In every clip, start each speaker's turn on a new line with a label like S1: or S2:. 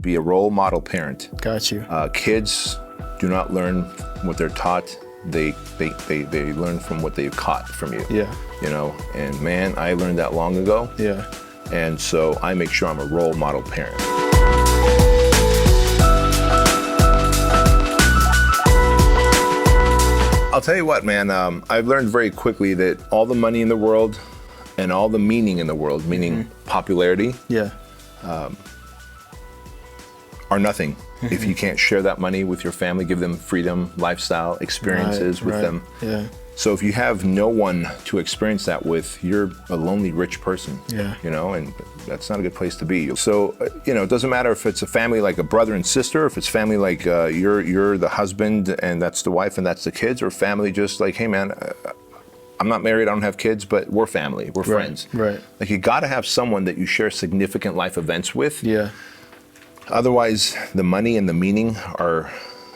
S1: Be a role model parent.
S2: Got you.
S1: Kids do not learn what they're taught. They learn from what they've caught from you.
S2: Yeah.
S1: You know, and man, I learned that long ago.
S2: Yeah.
S1: And so I make sure I'm a role model parent. I'll tell you what, man, I've learned very quickly that all the money in the world and all the meaning in the world, meaning popularity,
S2: Yeah.
S1: are nothing if you can't share that money with your family, give them freedom, lifestyle, experiences with them.
S2: Yeah.
S1: So if you have no one to experience that with, you're a lonely, rich person.
S2: Yeah.
S1: You know, and that's not a good place to be. So, you know, it doesn't matter if it's a family like a brother and sister, if it's family like you're the husband and that's the wife and that's the kids, or family just like, hey man, I'm not married, I don't have kids, but we're family, we're friends.
S2: Right.
S1: Like you gotta have someone that you share significant life events with.
S2: Yeah.
S1: Otherwise, the money and the meaning are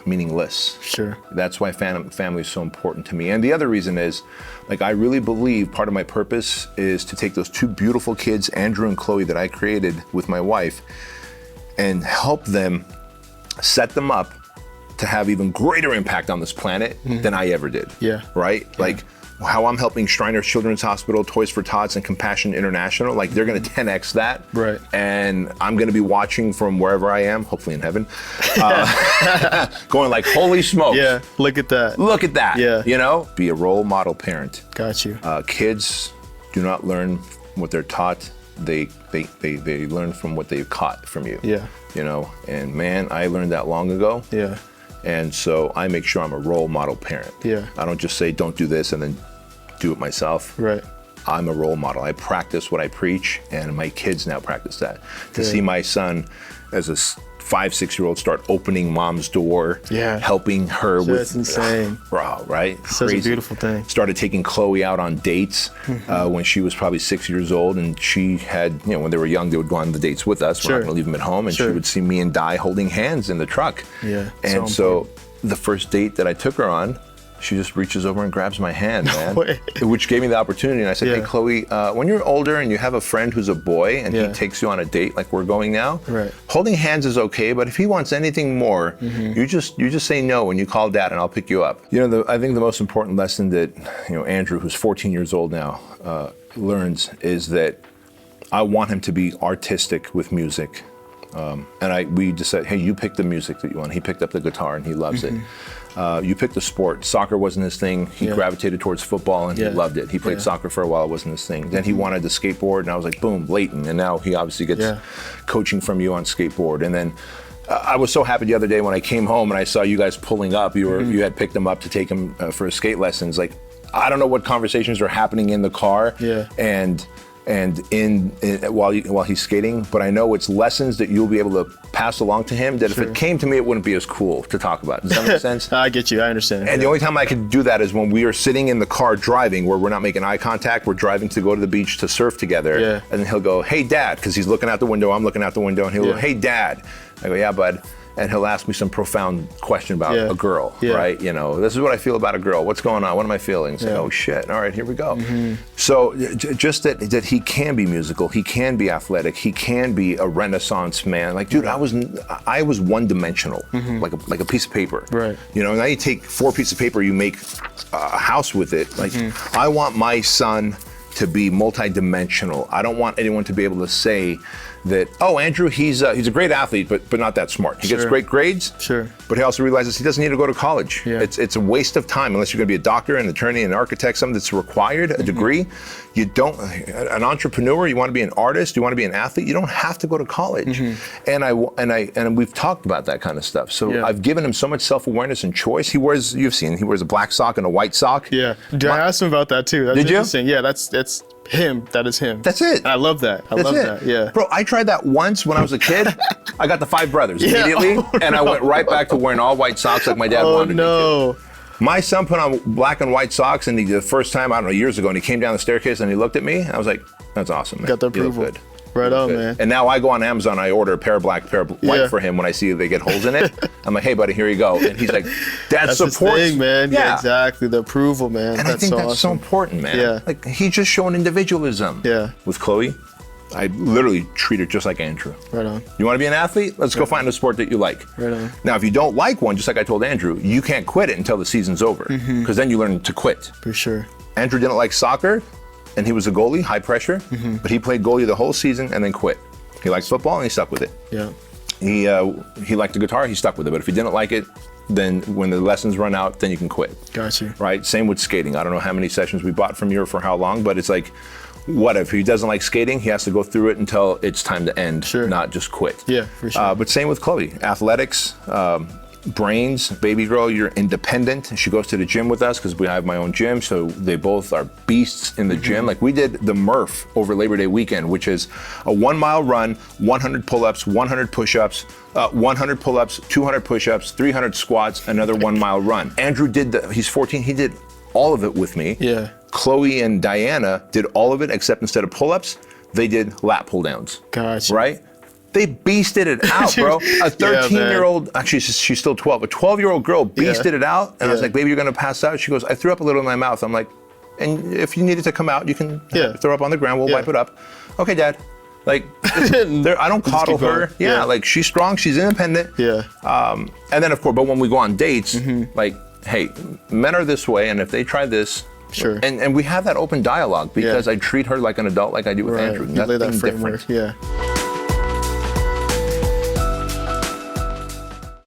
S1: meaningless.
S2: Sure.
S1: That's why family is so important to me. And the other reason is, like, I really believe part of my purpose is to take those two beautiful kids, Andrew and Chloe, that I created with my wife, and help them, set them up to have even greater impact on this planet than I ever did.
S2: Yeah.
S1: Right?
S2: Yeah.
S1: Like, how I'm helping Shriners Children's Hospital, Toys for Tots, and Compassion International, like they're gonna 10x that.
S2: Right.
S1: And I'm gonna be watching from wherever I am, hopefully in heaven, going like, holy smokes.
S2: Yeah. Look at that.
S1: Look at that.
S2: Yeah.
S1: You know, be a role model parent.
S2: Got you.
S1: Kids do not learn what they're taught. They learn from what they've caught from you.
S2: Yeah.
S1: You know, and man, I learned that long ago.
S2: Yeah.
S1: And so I make sure I'm a role model parent.
S2: Yeah.
S1: I don't just say, don't do this and then do it myself.
S2: Right.
S1: I'm a role model. I practice what I preach, and my kids now practice that. To
S2: Good.
S1: see my son as a 5-6-year-old start opening mom's door,
S2: Yeah.
S1: helping her with.
S2: That's insane.
S1: Bro, right?
S2: Such a beautiful thing.
S1: Started taking Chloe out on dates when she was probably 6 years old, and she had, you know, when they were young, they would go on the dates with us. We're
S2: Sure.
S1: not gonna leave them at home, and
S2: Sure.
S1: she would see me and Di holding hands in the truck.
S2: Yeah,
S1: And
S2: so
S1: so the first date that I took her on, she just reaches over and grabs my hand, man.
S2: way.
S1: Which gave me the opportunity. And I said,
S2: Yeah.
S1: hey, Chloe, when you're older and you have a friend who's a boy and
S2: Yeah.
S1: he takes you on a date like we're going now,
S2: Right.
S1: holding hands is okay, but if he wants anything more, you just say no and you call dad and I'll pick you up. You know, I think the most important lesson that, you know, Andrew, who's 14 years old now, learns is that I want him to be artistic with music. And we decided, hey, you pick the music that you want. He picked up the guitar and he loves it. You picked the sport. Soccer wasn't his thing. He gravitated towards football and he loved it. He played soccer for a while. It wasn't his thing. Then he wanted to skateboard and I was like, boom, Leighton. And now he obviously gets coaching from you on skateboard. And then I was so happy the other day when I came home and I saw you guys pulling up. You had picked him up to take him for his skate lessons. Like, I don't know what conversations are happening in the car.
S2: Yeah.
S1: And while he's skating, but I know it's lessons that you'll be able to pass along to him that if it came to me, it wouldn't be as cool to talk about. Does that make sense?
S2: I get you. I understand.
S1: And the only time I could do that is when we are sitting in the car driving, where we're not making eye contact. We're driving to go to the beach to surf together.
S2: Yeah.
S1: And then he'll go, hey, Dad, because he's looking out the window. I'm looking out the window. And he'll go, hey, Dad. I go, yeah, bud. And he'll ask me some profound question about a girl, right? You know, this is what I feel about a girl. What's going on? What am I feeling? Say, oh shit! All right, here we go. So just that he can be musical, he can be athletic, he can be a Renaissance man. Like, dude, I was one-dimensional, like a piece of paper.
S2: Right.
S1: You know, now you take 4 pieces of paper, you make a house with it. Like, I want my son to be multi-dimensional. I don't want anyone to be able to say that, oh, Andrew, he's a great athlete, but not that smart. He gets great grades, but he also realizes he doesn't need to go to college.
S2: Yeah.
S1: It's a waste of time unless you're gonna be a doctor, an attorney, an architect, something that's required, a degree. You don't, an entrepreneur, you wanna be an artist, you wanna be an athlete, you don't have to go to college. And we've talked about that kind of stuff. So I've given him so much self-awareness and choice. You've seen, he wears a black sock and a white sock.
S2: Yeah, I asked him about that too. That's
S1: Did you?
S2: interesting. Yeah, that's him. That is him.
S1: That's it.
S2: I love that. I love that. Yeah.
S1: Bro, I tried that once when I was a kid. I got the 5 brothers immediately, and I went right back to wearing all white socks like my dad wanted me to. My son put on black and white socks, and the first time, I don't know, years ago, and he came down the staircase and he looked at me, and I was like, that's awesome, man.
S2: Got the
S1: You look
S2: approval.
S1: good.
S2: Right on, man.
S1: And now I go on Amazon, I order a pair of black, pair of white for him when I see they get holes in it. I'm like, hey, buddy, here you go. And he's like, Dad
S2: That's
S1: supports.
S2: his thing, man. Yeah, exactly. The approval, man.
S1: And I think that's so important, man.
S2: Yeah.
S1: Like, he's just showing individualism.
S2: Yeah.
S1: With Chloe, I literally treat her just like Andrew.
S2: Right on.
S1: You want to be an athlete? Let's go find a sport that you like.
S2: Right on.
S1: Now, if you don't like one, just like I told Andrew, you can't quit it until the season's over, because then you learn to quit.
S2: For sure.
S1: Andrew didn't like soccer, and he was a goalie, high pressure, but he played goalie the whole season and then quit. He liked football and he stuck with it.
S2: Yeah.
S1: He liked the guitar, he stuck with it. But if he didn't like it, then when the lessons run out, then you can quit.
S2: Gotcha.
S1: Right? Same with skating. I don't know how many sessions we bought from you or for how long, but it's like, what if he doesn't like skating? He has to go through it until it's time to end, not just quit.
S2: Yeah, for sure.
S1: But same with Chloe. Athletics, brains, baby girl, you're independent. She goes to the gym with us because we have my own gym, so they both are beasts in the gym. Like we did the Murph over Labor Day weekend, which is a 1 mile run, 100 pull-ups, 100 push-ups, 100 pull-ups, 200 push-ups, 300 squats, another 1 mile run. Andrew he's 14, he did all of it with me.
S2: Yeah.
S1: Chloe and Diana did all of it, except instead of pull-ups, they did lat pull-downs.
S2: Gotcha.
S1: Right? They beasted it out, bro. A 13-year-old, actually she's still 12, a 12-year-old girl beasted it out. And I was like, baby, you're gonna pass out. She goes, I threw up a little in my mouth. I'm like, and if you need it to come out, you can throw up on the ground, we'll wipe it up. Okay, Dad. Like, I don't coddle her. Yeah, like she's strong, she's independent.
S2: Yeah.
S1: And then of course, but when we go on dates, like, hey, men are this way, and if they try this,
S2: sure.
S1: And we have that open dialogue because I treat her like an adult, like I do with Andrew.
S2: You lay that
S1: Nothing
S2: framework.
S1: different.
S2: Yeah.